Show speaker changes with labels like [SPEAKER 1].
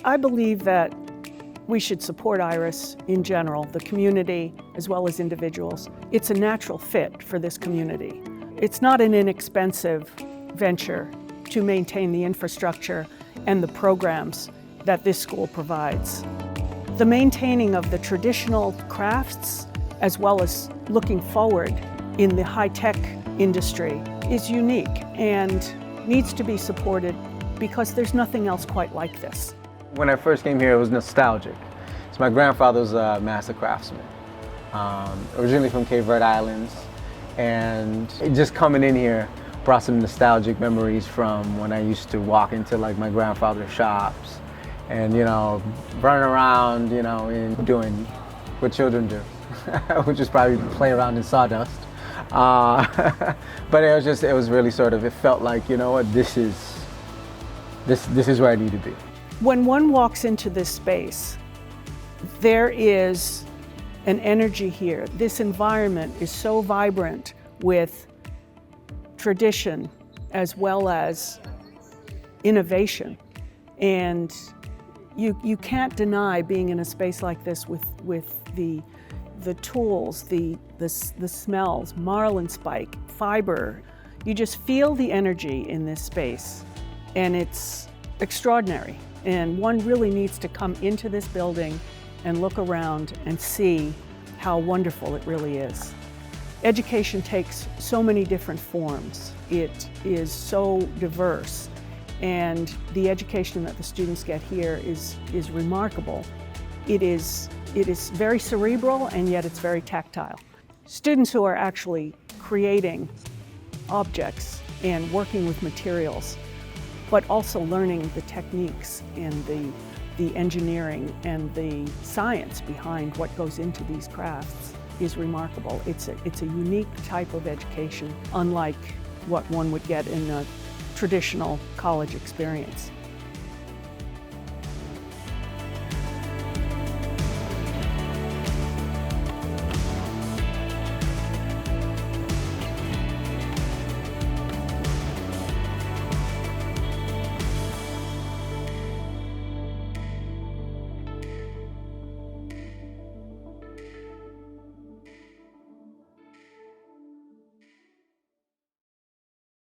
[SPEAKER 1] I believe that we should support IYRS in general, the community as well as individuals. It's a natural fit for this community. It's not an inexpensive venture to maintain the infrastructure and the programs that this school provides. The maintaining of the traditional crafts as well as looking forward in the high-tech industry is unique and needs to be supported because there's nothing else quite like this.
[SPEAKER 2] When I first came here, it was nostalgic. So my grandfather was a master craftsman, originally from Cape Verde Islands, and just coming in here brought some nostalgic memories from when I used to walk into like my grandfather's shops and, you know, running around, you know, and doing what children do, which is probably play around in sawdust. But it was really sort of, it felt like, you know what, this is where I need to be.
[SPEAKER 1] When one walks into this space, there is an energy here. This environment is so vibrant with tradition as well as innovation. And you can't deny being in a space like this with the tools, the smells, marlinspike, fiber. You just feel the energy in this space, and it's extraordinary. And one really needs to come into this building and look around and see how wonderful it really is. Education takes so many different forms. It is so diverse, and the education that the students get here is remarkable. It is very cerebral, and yet it's very tactile. Students who are actually creating objects and working with materials, but also learning the techniques and the engineering and the science behind what goes into these crafts is remarkable. It's a unique type of education, unlike what one would get in a traditional college experience.